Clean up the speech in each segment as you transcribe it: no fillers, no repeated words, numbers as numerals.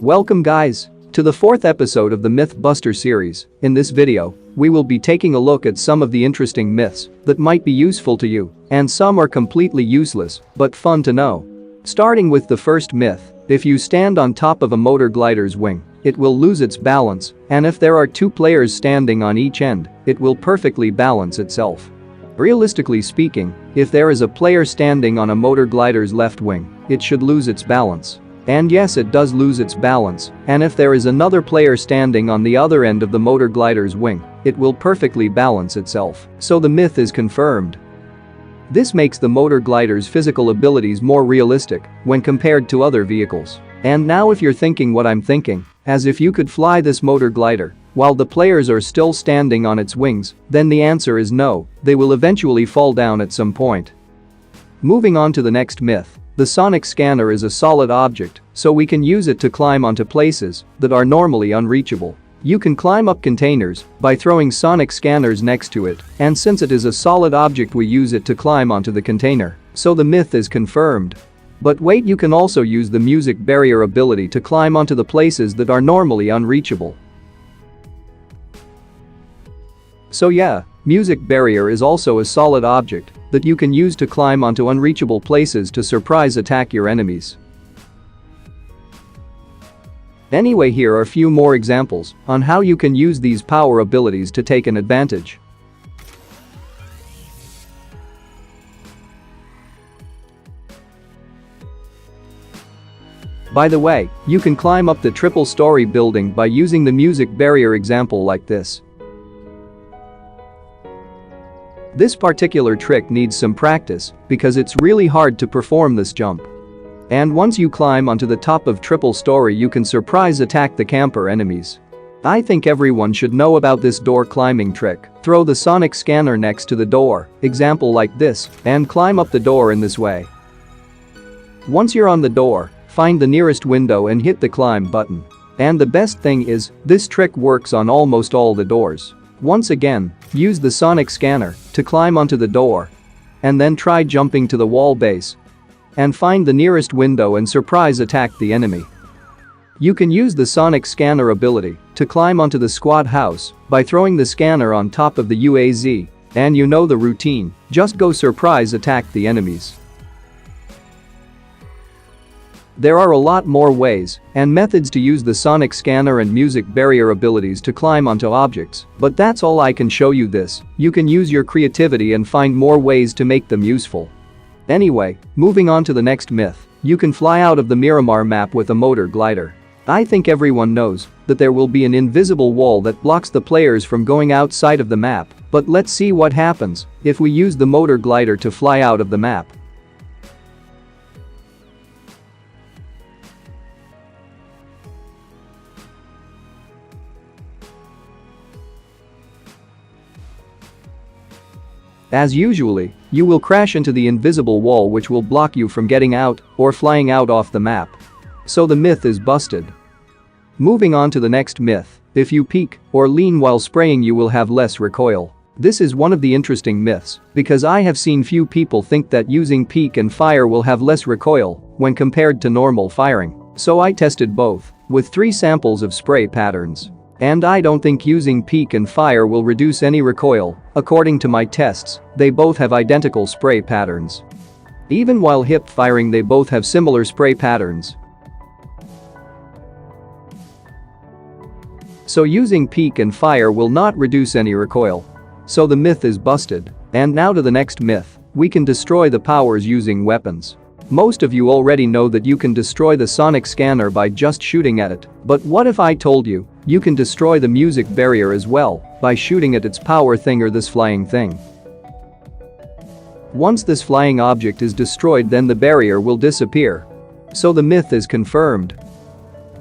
Welcome guys to the fourth episode of the Mythbuster series. In this video, we will be taking a look at some of the interesting myths that might be useful to you, and some are completely useless but fun to know. Starting with the first myth, if you stand on top of a motor glider's wing, it will lose its balance, and if there are two players standing on each end, it will perfectly balance itself. Realistically speaking, if there is a player standing on a motor glider's left wing, it should lose its balance. And yes, it does lose its balance, and if there is another player standing on the other end of the motor glider's wing, it will perfectly balance itself. So the myth is confirmed. This makes the motor glider's physical abilities more realistic when compared to other vehicles. And now if you're thinking what I'm thinking, as if you could fly this motor glider while the players are still standing on its wings, then the answer is no, they will eventually fall down at some point. Moving on to the next myth. The sonic scanner is a solid object, so we can use it to climb onto places that are normally unreachable. You can climb up containers by throwing sonic scanners next to it, and since it is a solid object we use it to climb onto the container. So the myth is confirmed. But wait, you can also use the music barrier ability to climb onto the places that are normally unreachable. So yeah, music barrier is also a solid object that you can use to climb onto unreachable places to surprise attack your enemies. Anyway, here are a few more examples on how you can use these power abilities to take an advantage. By the way, you can climb up the triple-story building by using the music barrier example like this. This particular trick needs some practice because it's really hard to perform this jump. And once you climb onto the top of triple story, you can surprise attack the camper enemies. I think everyone should know about this door climbing trick. Throw the sonic scanner next to the door, example like this, and climb up the door in this way. Once you're on the door, find the nearest window and hit the climb button. And the best thing is, this trick works on almost all the doors. Once again, use the sonic scanner to climb onto the door. And then try jumping to the wall base. And find the nearest window and surprise attack the enemy. You can use the sonic scanner ability to climb onto the squad house by throwing the scanner on top of the UAZ. And you know the routine, just go surprise attack the enemies. There are a lot more ways and methods to use the sonic scanner and music barrier abilities to climb onto objects, but that's all I can show you this. You can use your creativity and find more ways to make them useful. Anyway, moving on to the next myth. You can fly out of the Miramar map with a motor glider. I think everyone knows that there will be an invisible wall that blocks the players from going outside of the map, but let's see what happens if we use the motor glider to fly out of the map. As usually, you will crash into the invisible wall which will block you from getting out or flying out off the map. So the myth is busted. Moving on to the next myth. If you peek or lean while spraying, you will have less recoil. This is one of the interesting myths because I have seen few people think that using peek and fire will have less recoil when compared to normal firing. So I tested both with 3 samples of spray patterns. And I don't think using peek and fire will reduce any recoil. According to my tests, they both have identical spray patterns. Even while hip firing, they both have similar spray patterns. So using peek and fire will not reduce any recoil. So the myth is busted. And now to the next myth. We can destroy the powers using weapons. Most of you already know that you can destroy the sonic scanner by just shooting at it. But what if I told you you can destroy the music barrier as well by shooting at its power thing or this flying thing? Once this flying object is destroyed, then the barrier will disappear. So the myth is confirmed.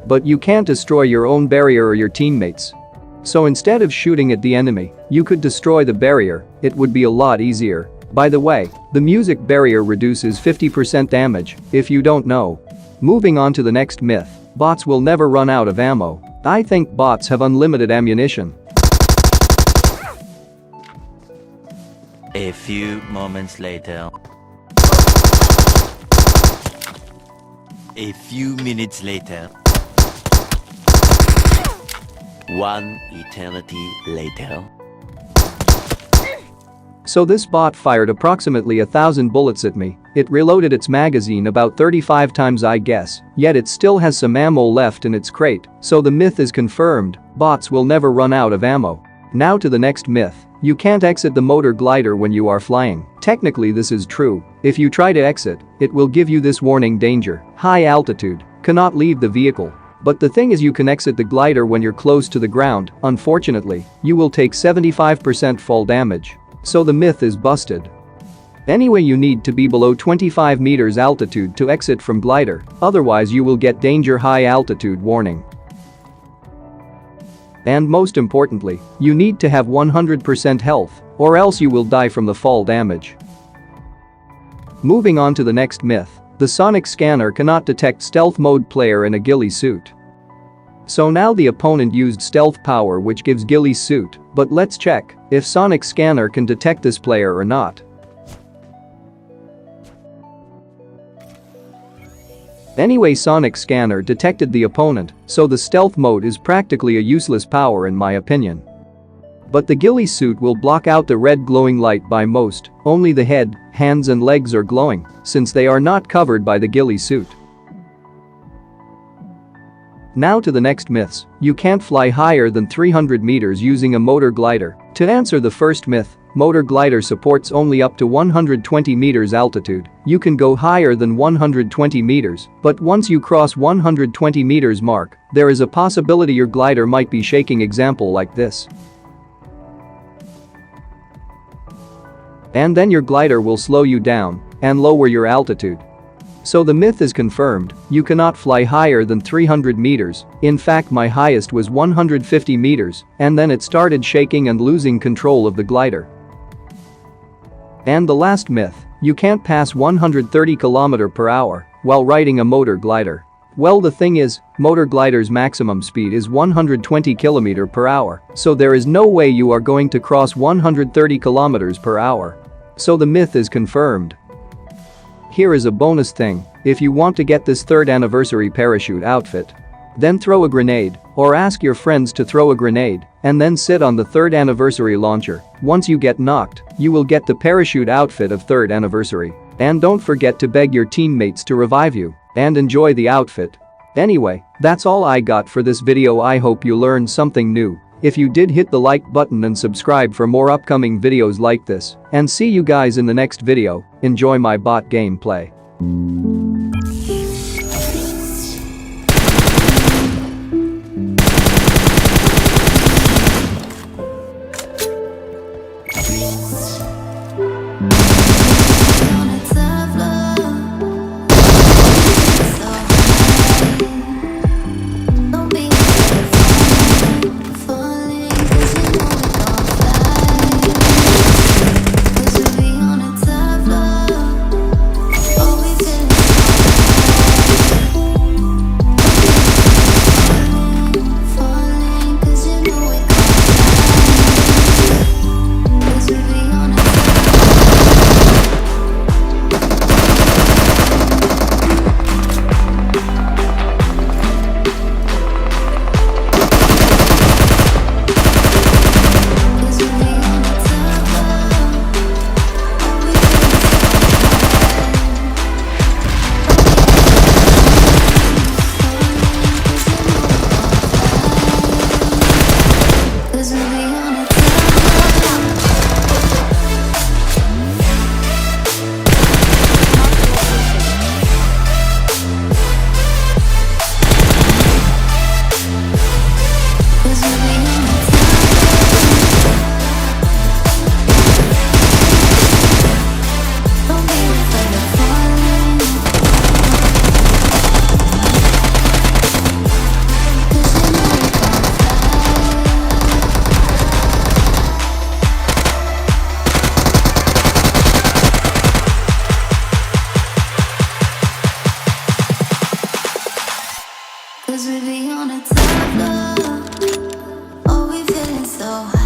But you can't destroy your own barrier or your teammates. So instead of shooting at the enemy, you could destroy the barrier. It would be a lot easier. By the way, the music barrier reduces 50% damage, if you don't know. Moving on to the next myth. Bots will never run out of ammo. I think bots have unlimited ammunition. A few moments later. A few minutes later. One eternity later. So this bot fired approximately 1,000 bullets at me. It reloaded its magazine about 35 times I guess, yet it still has some ammo left in its crate, so the myth is confirmed, bots will never run out of ammo. Now to the next myth. You can't exit the motor glider when you are flying. Technically this is true. If you try to exit, it will give you this warning: danger, high altitude, cannot leave the vehicle. But the thing is, you can exit the glider when you're close to the ground. Unfortunately, you will take 75% fall damage. So the myth is busted. Anyway, you need to be below 25 meters altitude to exit from glider, otherwise you will get danger, high altitude warning. And most importantly, you need to have 100% health, or else you will die from the fall damage. Moving on to the next myth. The sonic scanner cannot detect stealth mode player in a ghillie suit. So now the opponent used stealth power which gives ghillie suit, but let's check if sonic scanner can detect this player or not. Anyway, sonic scanner detected the opponent, so the stealth mode is practically a useless power in my opinion. But the ghillie suit will block out the red glowing light by most, only the head, hands and legs are glowing, since they are not covered by the ghillie suit. Now to the next myths. You can't fly higher than 300 meters using a motor glider. To answer the first myth, motor glider supports only up to 120 meters altitude. You can go higher than 120 meters, but once you cross 120 meters mark, there is a possibility your glider might be shaking, example like this. And then your glider will slow you down and lower your altitude. So the myth is confirmed, you cannot fly higher than 300 meters. In fact, my highest was 150 meters, and then it started shaking and losing control of the glider. And the last myth, you can't pass 130 km/h while riding a motor glider. Well, the thing is, motor glider's maximum speed is 120 km/h, so there is no way you are going to cross 130 km/h. So the myth is confirmed. Here is a bonus thing. If you want to get this 3rd anniversary parachute outfit, then throw a grenade or ask your friends to throw a grenade and then sit on the 3rd anniversary launcher. Once you get knocked, you will get the parachute outfit of 3rd anniversary. And don't forget to beg your teammates to revive you and enjoy the outfit. Anyway, that's all I got for this video. I hope you learned something new. If you did, hit the like button and subscribe for more upcoming videos like this. And see you guys in the next video. Enjoy my bot gameplay. Cause we be on a top floor. Oh, we feeling so high.